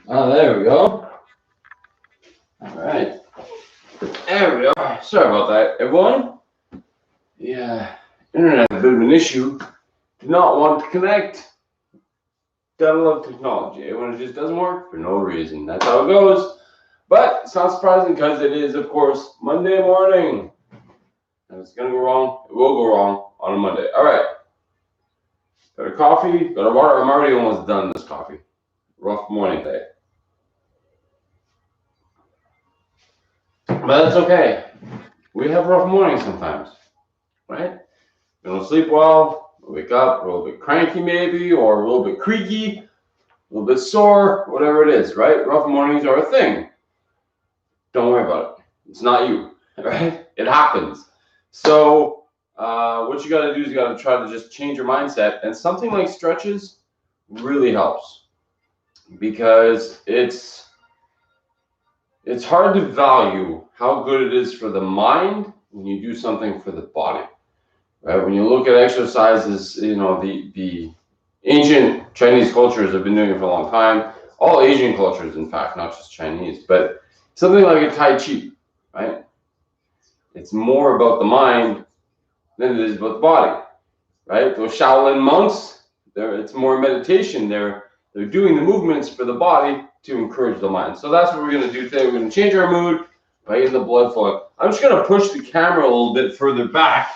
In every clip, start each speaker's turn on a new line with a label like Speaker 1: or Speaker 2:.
Speaker 1: Oh, there we go. All right. There we are. Sorry about that, everyone. Yeah, internet a bit of an issue. Do not want to connect. Gotta love technology. When it just doesn't work for no reason. That's how it goes. But it's not surprising because it is, of course, Monday morning. And it's gonna go wrong. It will go wrong on a Monday. All right. Got a coffee. Got a water. I'm already almost done this coffee. Rough morning day. But that's okay. We have rough mornings sometimes, right? We don't sleep well, we wake up, we're a little bit cranky maybe, or a little bit creaky, a little bit sore, whatever it is, right? Rough mornings are a thing. Don't worry about it. It's not you, right? It happens. So what you got to do is you got to try to just change your mindset. And something like stretches really helps because it's hard to value how good it is for the mind when you do something for the body. Right? When you look at exercises, you know, the ancient Chinese cultures have been doing it for a long time. All Asian cultures, in fact, not just Chinese, but something like a Tai Chi, right? It's more about the mind than it is about the body, right? Those Shaolin monks, it's more meditation. They're doing the movements for the body to encourage the mind. So that's what we're going to do today. We're going to change our mood by getting the blood flow. I'm just going to push the camera a little bit further back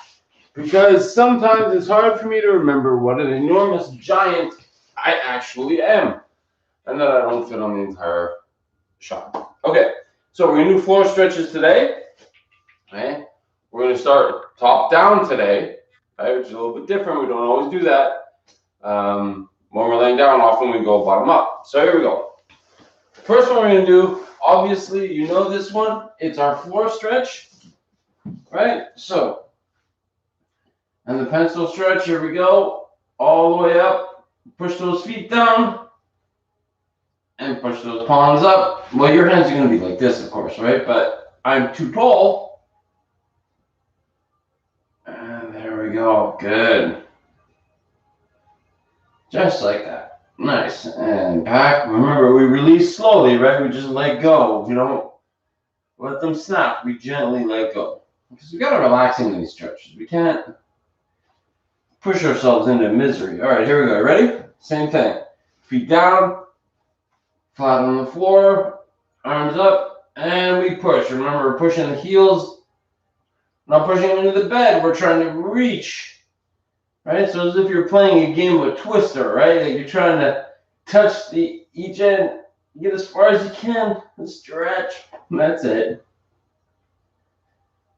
Speaker 1: because sometimes it's hard for me to remember what an enormous giant I actually am and that I don't fit on the entire shot. Okay, so we're going to do floor stretches today. Okay, we're going to start top down today, right, which is a little bit different. We don't always do that. When we're laying down, often we go bottom up. So here we go. First one we're going to do, obviously, you know this one. It's our floor stretch, right? So, and the pencil stretch, here we go. All the way up. Push those feet down. And push those palms up. Well, your hands are going to be like this, of course, right? But I'm too tall. And there we go. Good. Just like that. Nice. And back. Remember, we release slowly, right? We just let go. We don't let them snap. We gently let go. Because we got to relax into these stretches. We can't push ourselves into misery. All right, here we go. Ready? Same thing. Feet down. Flat on the floor. Arms up. And we push. Remember, we're pushing the heels. Not pushing into the bed. We're trying to reach. Right, so as if you're playing a game of Twister, right? Like you're trying to touch each end, get as far as you can, and stretch. That's it.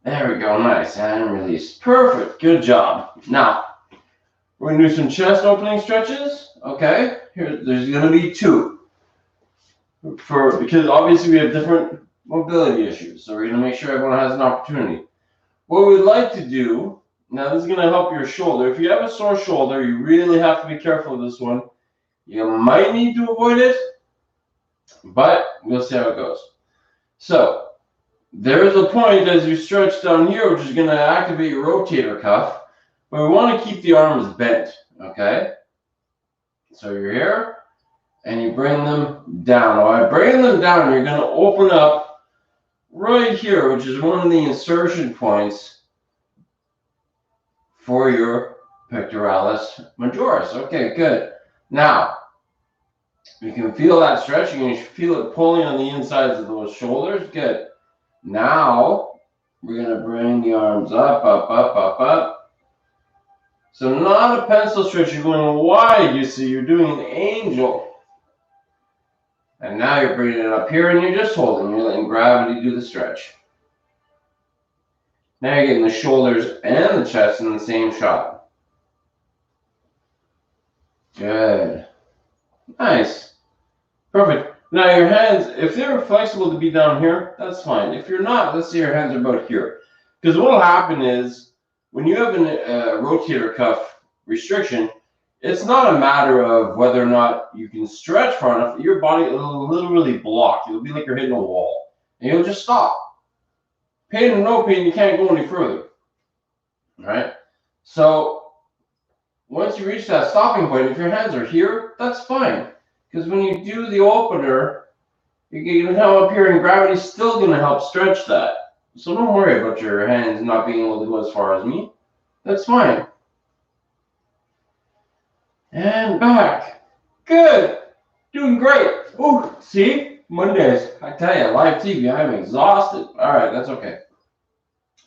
Speaker 1: There we go, nice, and release. Perfect, good job. Now, we're gonna do some chest opening stretches, okay? There's gonna be two. Because obviously we have different mobility issues, so we're gonna make sure everyone has an opportunity. What we'd like to do, now this is going to help your shoulder. If you have a sore shoulder, you really have to be careful with this one. You might need to avoid it, but we'll see how it goes. So there is a point as you stretch down here, which is going to activate your rotator cuff, but we want to keep the arms bent, okay? So you're here, and you bring them down. By bringing them down, you're going to open up right here, which is one of the insertion points for your pectoralis majoris. Okay, good. Now, you can feel that stretch. You can feel it pulling on the insides of those shoulders. Good. Now, we're going to bring the arms up, up, up, up, up. So not a pencil stretch. You're going wide, you see. You're doing an angel. And now you're bringing it up here, and you're just holding. You're letting gravity do the stretch. Now you're getting the shoulders and the chest in the same shot. Good. Nice. Perfect. Now your hands, if they're flexible to be down here, that's fine. If you're not, let's say your hands are about here. Because what will happen is, when you have a rotator cuff restriction, it's not a matter of whether or not you can stretch far enough. Your body will literally block. It'll be like you're hitting a wall. And you'll just stop. Pain or no pain, you can't go any further. All right? So once you reach that stopping point, if your hands are here, that's fine. Because when you do the opener, you're going to come up here and gravity's still going to help stretch that. So don't worry about your hands not being able to go as far as me. That's fine. And back. Good. Doing great. Ooh, see? Mondays. I tell you, live TV, I'm exhausted. All right, that's okay.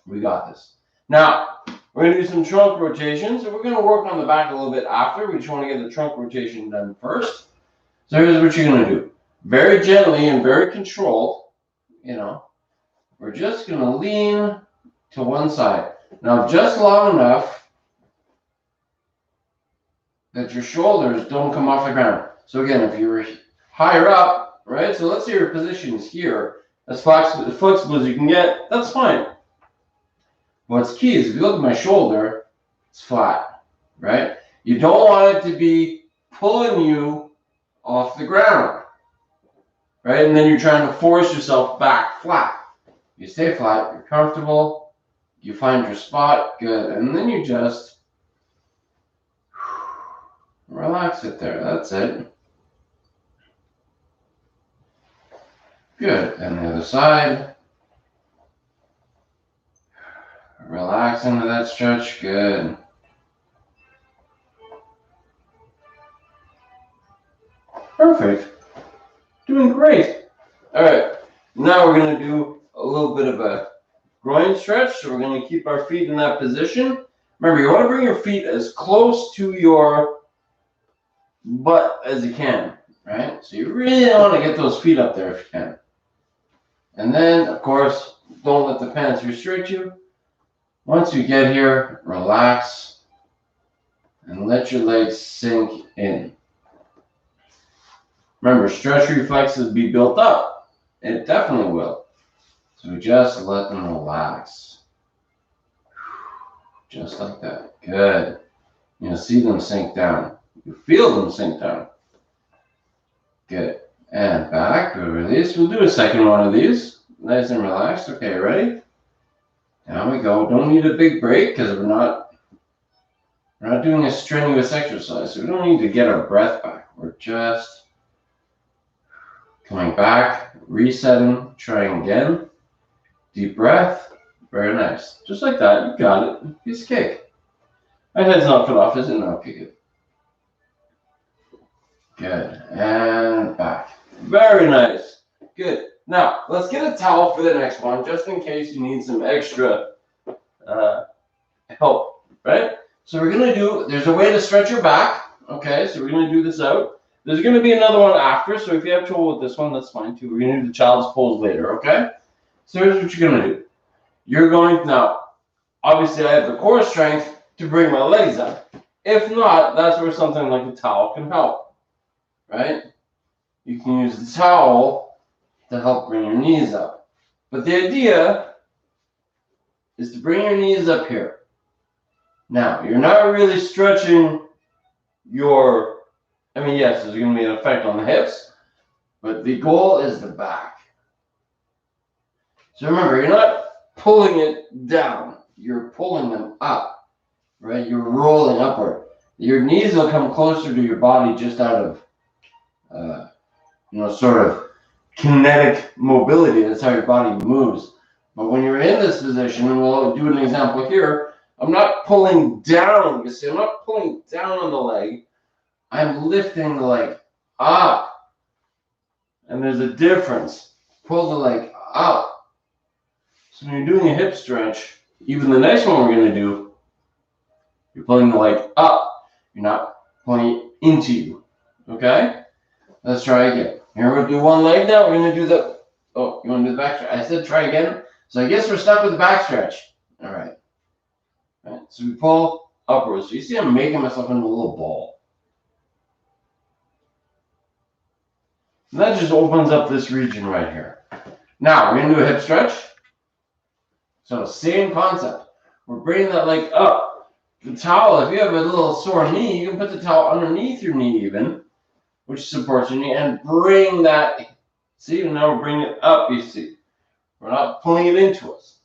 Speaker 1: We got this. Now, we're going to do some trunk rotations. So we're going to work on the back a little bit after. We just want to get the trunk rotation done first. So here's what you're going to do. Very gently and very controlled, we're just going to lean to one side. Now, just long enough that your shoulders don't come off the ground. So again, if you're higher up, right? So let's say your position is here, as flexible as you can get, that's fine. What's key is if you look at my shoulder, it's flat, right? You don't want it to be pulling you off the ground, right? And then you're trying to force yourself back flat. You stay flat, you're comfortable, you find your spot, good. And then you just relax it there, that's it. Good, and the other side. Relax into that stretch, good. Perfect. Doing great. All right, now we're going to do a little bit of a groin stretch. So we're going to keep our feet in that position. Remember, you want to bring your feet as close to your butt as you can, right? So you really want to get those feet up there if you can. And then, of course, don't let the pants restrict you. Once you get here, relax and let your legs sink in. Remember, stretch reflexes be built up. It definitely will. So just let them relax. Just like that. Good. You'll see them sink down. You feel them sink down. Good. And back, we'll release. We'll do a second one of these. Nice and relaxed. Okay, ready? Down we go. Don't need a big break because we're not doing a strenuous exercise. So we don't need to get our breath back. We're just coming back, resetting, trying again. Deep breath. Very nice. Just like that. You got it. Piece of cake. My head's not cut off, is it? No, okay, good. Good. And back. Very nice. Good. Now, let's get a towel for the next one, just in case you need some extra help, right? So we're going to do, there's a way to stretch your back, okay? So we're going to do this out. There's going to be another one after, so if you have trouble with this one, that's fine too. We're going to do the child's pose later, okay? So here's what you're going to do. You're going, now, obviously I have the core strength to bring my legs up. If not, that's where something like a towel can help, right? You can use the towel to help bring your knees up. But the idea is to bring your knees up here. Now, you're not really stretching your, yes, there's going to be an effect on the hips, but the goal is the back. So remember, you're not pulling it down. You're pulling them up, right? You're rolling upward. Your knees will come closer to your body just out of, sort of kinetic mobility. That's how your body moves. But when you're in this position, and we'll do an example here, I'm not pulling down. You see, I'm not pulling down on the leg. I'm lifting the leg up. And there's a difference. Pull the leg up. So when you're doing a hip stretch, even the next one we're going to do, you're pulling the leg up. You're not pulling it into you. Okay? Let's try again. Here we'll do one leg now. We're going to do the, oh, you want to do the back stretch? I said try again. So I guess we're stuck with the back stretch. All right. All right. So we pull upwards. So you see I'm making myself into a little ball. And that just opens up this region right here. Now we're going to do a hip stretch. So same concept. We're bringing that leg up. The towel, if you have a little sore knee, you can put the towel underneath your knee even, which supports your knee, and bring that, see, now we're bringing it up, you see. We're not pulling it into us.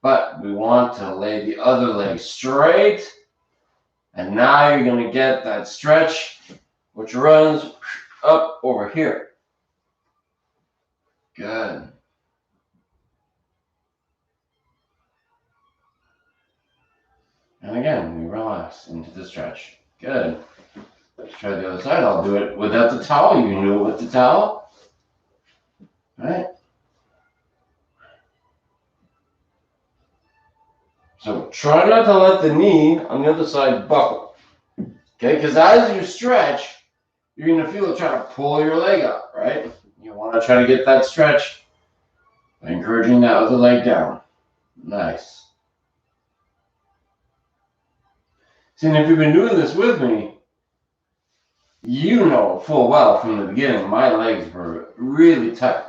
Speaker 1: But we want to lay the other leg straight And now you're going to get that stretch, which runs up over here. Good. And again, we relax into the stretch. Good. Let's try the other side. I'll do it without the towel. You can do it with the towel. All right. So try not to let the knee on the other side buckle. Okay, because as you stretch, you're going to feel it try to pull your leg up, right? You want to try to get that stretch by encouraging that other leg down. Nice. See, and if you've been doing this with me, you know full well from the beginning, my legs were really tight,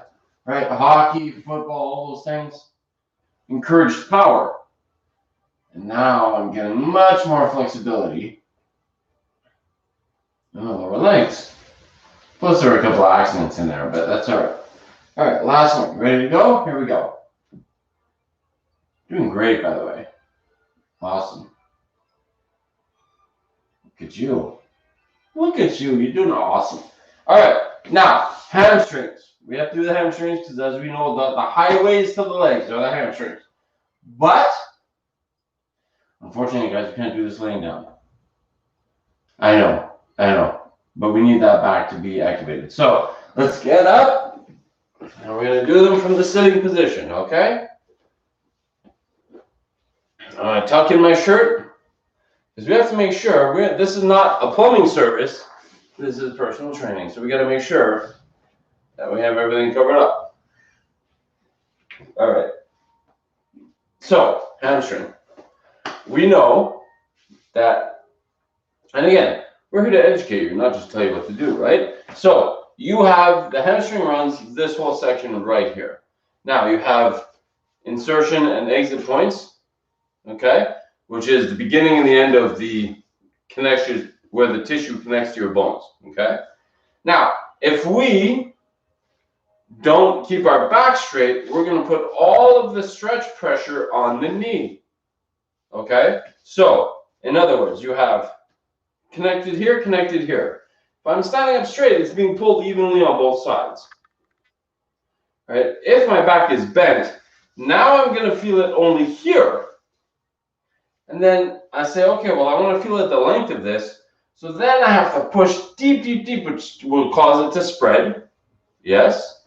Speaker 1: right? Hockey, football, all those things encouraged power. And now I'm getting much more flexibility in the lower legs. Plus there were a couple of accidents in there, but that's all right. All right, last one. Ready to go? Here we go. Doing great, by the way. Awesome. Look at you. Look at you. You're doing awesome. All right, now hamstrings. We have to do the hamstrings because, as we know, the highways to the legs are the hamstrings. But unfortunately, guys, we can't do this laying down. I know. But we need that back to be activated. So let's get up. And we're going to do them from the sitting position, okay? I'm going to tuck in my shirt because we have to make sure this is not a plumbing service. This is personal training. So we got to make sure that we have everything covered up. All right. So hamstring. We know that, and again, we're here to educate you, not just tell you what to do, right? So you have the hamstring runs this whole section right here. Now you have insertion and exit points, okay, which is the beginning and the end of the connection where the tissue connects to your bones, okay? Now, if we don't keep our back straight, we're going to put all of the stretch pressure on the knee, okay? So, in other words, you have connected here, connected here. If I'm standing up straight, it's being pulled evenly on both sides. All right? If my back is bent, now I'm going to feel it only here. And then I say, okay, well, I want to feel it the length of this. So then I have to push deep, deep, deep, which will cause it to spread. Yes.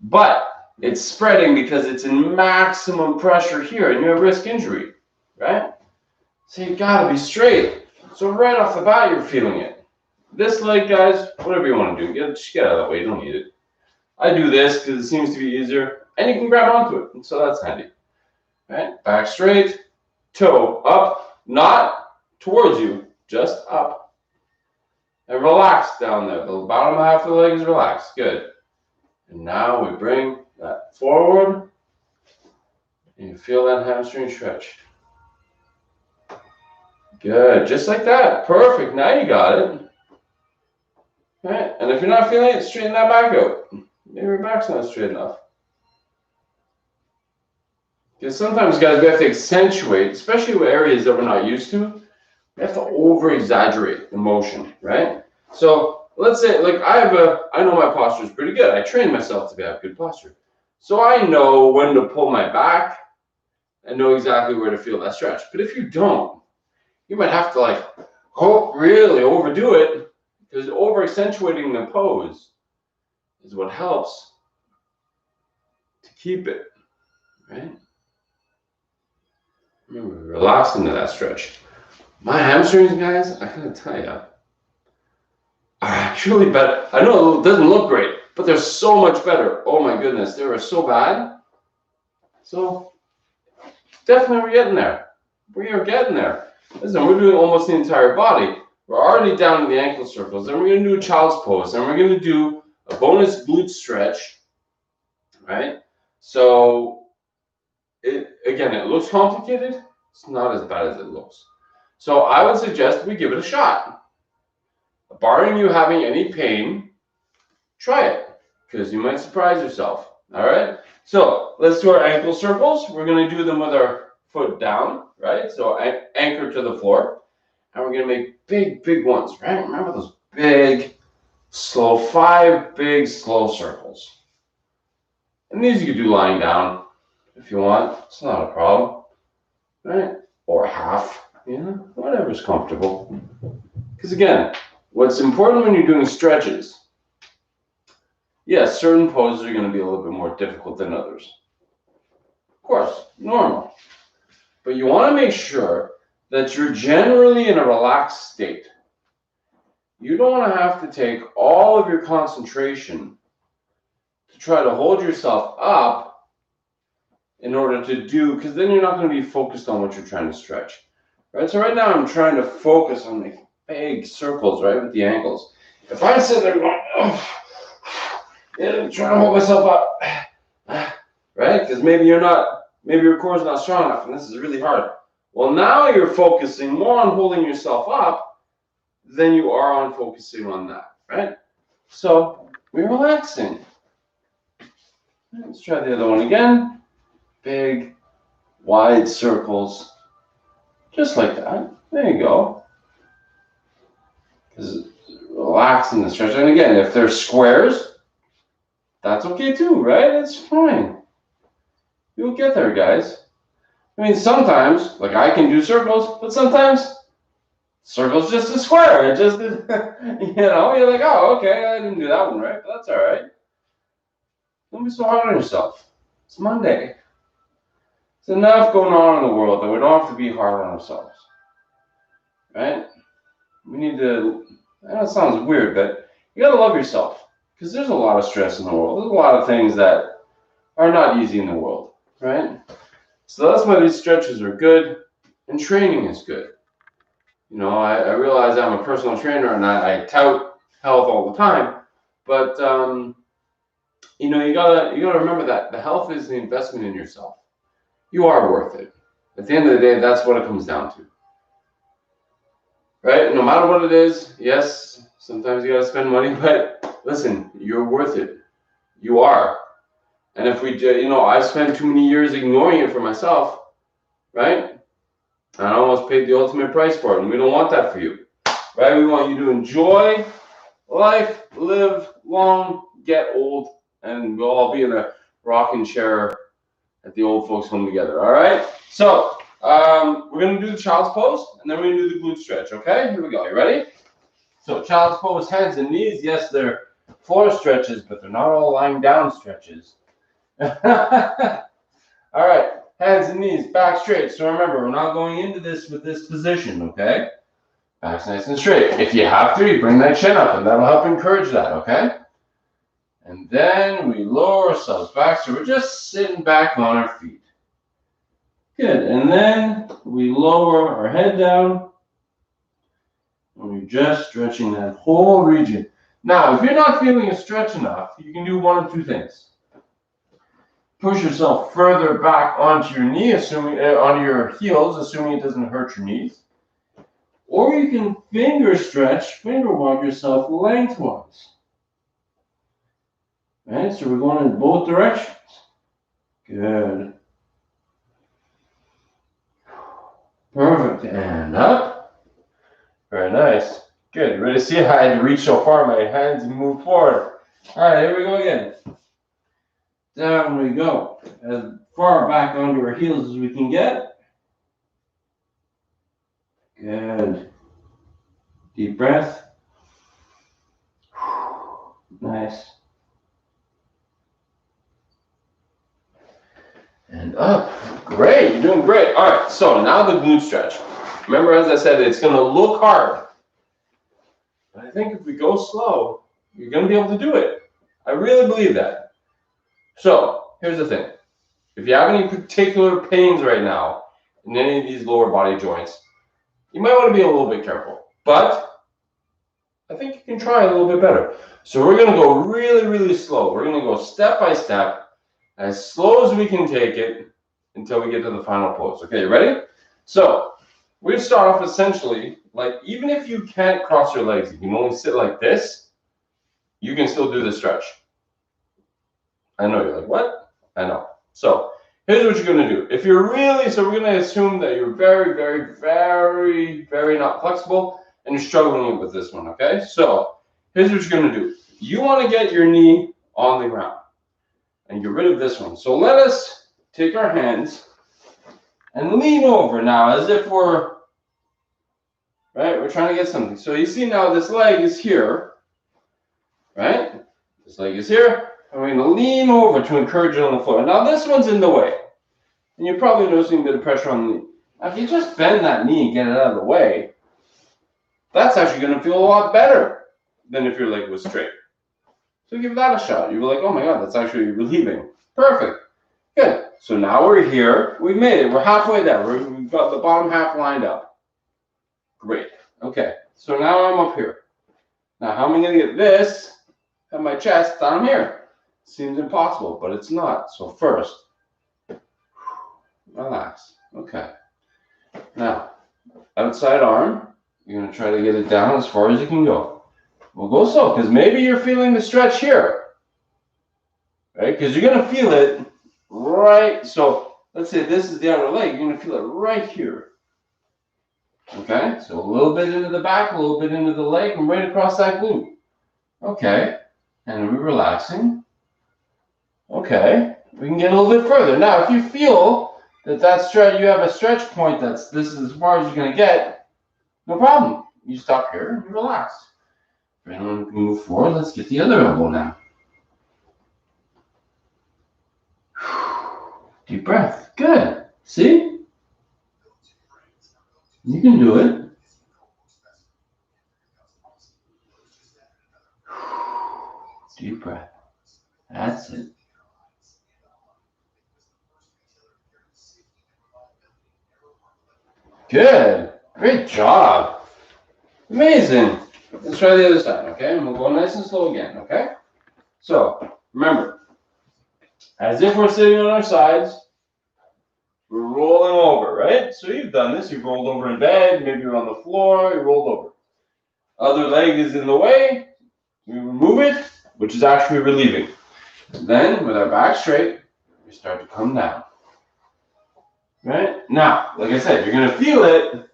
Speaker 1: But it's spreading because it's in maximum pressure here and you have risk injury, right? So you got to be straight. So right off the bat, you're feeling it. This leg, guys, whatever you want to do, just get out of the way. You don't need it. I do this because it seems to be easier, and you can grab onto it, so that's handy. All right, back straight, toe up, not towards you, just up. And relax down there. The bottom half of the leg is relaxed. Good. And now we bring that forward, and you feel that hamstring stretch. Good, just like that. Perfect. Now you got it. All right, and if you're not feeling it, straighten that back out. Maybe your back's not straight enough. Because sometimes, guys, we have to accentuate, especially with areas that we're not used to. We have to over-exaggerate the motion, right? So let's say, like, I know my posture is pretty good. I train myself to have good posture. So I know when to pull my back and know exactly where to feel that stretch. But if you don't, you might have to really overdo it because over accentuating the pose is what helps to keep it, right? Remember, relax into that stretch. My hamstrings, guys, I gotta tell you, are actually better. I know it doesn't look great, but they're so much better. Oh my goodness, they were so bad. So definitely we're getting there. We are getting there. Listen, we're doing almost the entire body. We're already down to the ankle circles. Then we're going to do a child's pose. Then we're going to do a bonus glute stretch, right? So, it looks complicated. It's not as bad as it looks. So I would suggest we give it a shot. Barring you having any pain, try it because you might surprise yourself. All right? So let's do our ankle circles. We're going to do them with our foot down, right? So anchor to the floor. And we're going to make big, big ones, right? Remember those big, slow, 5 big, slow circles. And these you could do lying down if you want. It's not a problem, right? Or half, whatever's comfortable. Because again, what's important when you're doing stretches, yes, certain poses are going to be a little bit more difficult than others. Of course, normal. But you want to make sure that you're generally in a relaxed state. You don't want to have to take all of your concentration to try to hold yourself up in order to do, because then you're not going to be focused on what you're trying to stretch. Right? So right now I'm trying to focus on the big circles, right, with the ankles. If I sit there going, trying to hold myself up, right? Because maybe your core is not strong enough, and this is really hard. Well, now you're focusing more on holding yourself up than you are on focusing on that, right? So we're relaxing. Let's try the other one again. Big, wide circles, just like that. There you go. Just relaxing the stretch. And again, if they're squares, that's okay too, right? It's fine. You'll get there, guys. I mean, sometimes, like I can do circles, but sometimes circle's just a square. It just, you're like, oh, okay, I didn't do that one right, but that's all right. Don't be so hard on yourself. It's Monday. There's enough going on in the world that we don't have to be hard on ourselves, right? We need to, I know it sounds weird, but you gotta love yourself, because there's a lot of stress in the world. There's a lot of things that are not easy in the world, right? So that's why these stretches are good, and training is good. I realize I'm a personal trainer and I tout health all the time, but you gotta remember that the health is the investment in yourself. You are worth it. At the end of the day, that's what it comes down to, right? No matter what it is, yes, sometimes you gotta spend money, but listen, you're worth it. You are. And if we do, I spent too many years ignoring it for myself, right? I almost paid the ultimate price for it, and we don't want that for you, right? We want you to enjoy life, live long, get old, and we'll all be in a rocking chair at the old folks home together, all right? So we're going to do the child's pose, and then we're going to do the glute stretch, okay? Here we go. You ready? So child's pose, hands and knees. Yes, they're floor stretches, but they're not all lying down stretches. All right. Hands and knees, back straight. So remember, we're not going into this with this position, okay? Back's nice and straight. If you have to, you bring that chin up, and that'll help encourage that, okay? And then we lower ourselves back, so we're just sitting back on our feet. Good. And then we lower our head down, and we're just stretching that whole region. Now, if you're not feeling a stretch enough, you can do one of two things. Push yourself further back onto your knee, onto your heels, assuming it doesn't hurt your knees. Or you can finger walk yourself lengthwise. Right, so we're going in both directions. Good. Perfect, and up. Very nice. Good, ready to see how I had to reach so far, my hands move forward. All right, here we go again. Down we go, as far back onto our heels as we can get. Good. Deep breath. Nice. And up. Great, you're doing great. All right, so now the glute stretch. Remember, as I said, it's going to look hard. But I think if we go slow, you're going to be able to do it. I really believe that. So here's the thing. If you have any particular pains right now in any of these lower body joints, you might want to be a little bit careful. But I think you can try a little bit better. So we're going to go really, really slow. We're going to go step by step, as slow as we can take it until we get to the final pose. Okay, you ready? So we're going to start off essentially, like even if you can't cross your legs, you can only sit like this, you can still do the stretch. I know, you're like, what? I know. So Here's what you're going to do. If you're really, so we're going to assume that you're very, very, very, very not flexible and you're struggling with this one, okay? So here's what you're going to do. You want to get your knee on the ground and get rid of this one. So let us take our hands and lean over now as if we're, right? We're trying to get something. So you see now this leg is here, right? This leg is here. And we're going to lean over to encourage it on the floor. Now this one's in the way. And you're probably noticing a bit of pressure on the knee. Now if you just bend that knee and get it out of the way, that's actually going to feel a lot better than if your leg was straight. So give that a shot. You'll be like, oh my God, that's actually relieving. Perfect. Good. So now we're here. We've made it. We're halfway there. We've got the bottom half lined up. Great. Okay. So now I'm up here. Now how am I going to get this at my chest down here? Seems impossible, but it's not. So first, relax. Okay. Now, outside arm, you're going to try to get it down as far as you can go. We'll go slow, because maybe you're feeling the stretch here. Right? Because you're going to feel it right. So let's say this is the outer leg. You're going to feel it right here. Okay? So a little bit into the back, a little bit into the leg, and right across that glute. Okay. And we're relaxing. Okay. We can get a little bit further. Now, if you feel that stretch, you have a stretch point this is as far as you're going to get, no problem. You stop here and you relax. And we move forward. Let's get the other elbow now. Deep breath. Good. See? You can do it. Deep breath. That's it. Good. Great job. Amazing. Let's try the other side, okay? And we'll go nice and slow again, okay? So, remember, as if we're sitting on our sides, we're rolling over, right? So you've done this. You've rolled over in bed. Maybe you're on the floor. You rolled over. Other leg is in the way. We remove it, which is actually relieving. Then, with our back straight, we start to come down. Right? Now, like I said, you're going to feel it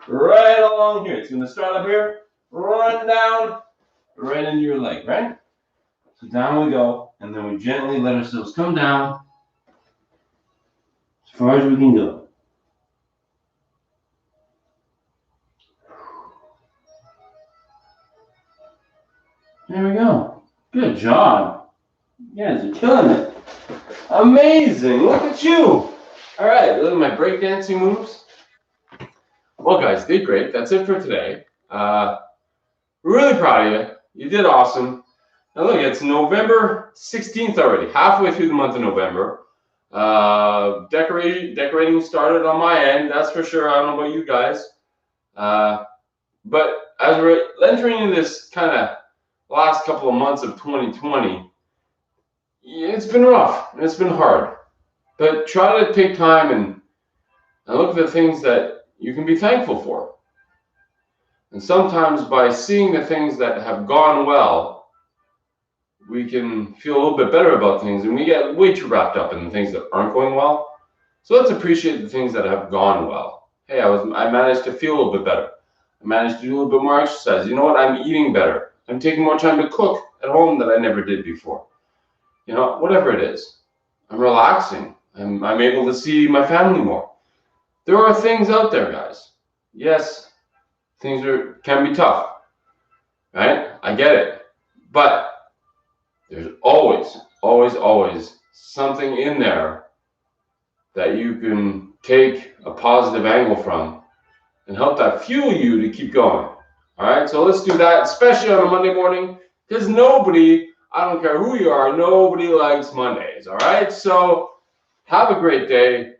Speaker 1: right along here. It's going to start up here, run down, right into your leg, right? So down we go, and then we gently let ourselves come down as far as we can go. There we go. Good job. You guys are killing it. Amazing. Look at you. All right, look at my breakdancing moves. Well, guys, did great. That's it for today. Really proud of you. You did awesome. Now look, it's November 16th already, halfway through the month of November. Decorating started on my end, that's for sure. I don't know about you guys. But as we're entering into this kind of last couple of months of 2020, it's been rough and it's been hard. But try to take time and look at the things that you can be thankful for. And sometimes by seeing the things that have gone well, we can feel a little bit better about things, and we get way too wrapped up in the things that aren't going well. So let's appreciate the things that have gone well. Hey, I managed to feel a little bit better. I managed to do a little bit more exercise. You know what? I'm eating better. I'm taking more time to cook at home that I never did before. You know, whatever it is. I'm relaxing. I'm able to see my family more. There are things out there, guys. Yes, things can be tough, right? I get it. But there's always, always, always something in there that you can take a positive angle from and help that fuel you to keep going. All right, so let's do that, especially on a Monday morning, because nobody, I don't care who you are, nobody likes Mondays. All right, so have a great day.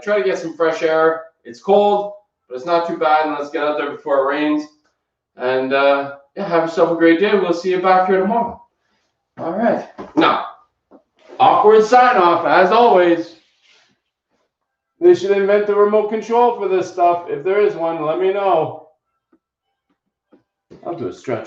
Speaker 1: Try to get some fresh air. It's cold, but it's not too bad, and let's get out there before it rains. And yeah, have yourself a great day. We'll see you back here tomorrow. All right. Now, awkward sign off, as always. They should invent the remote control for this stuff. If there is one, let me know. I'll do a stretch.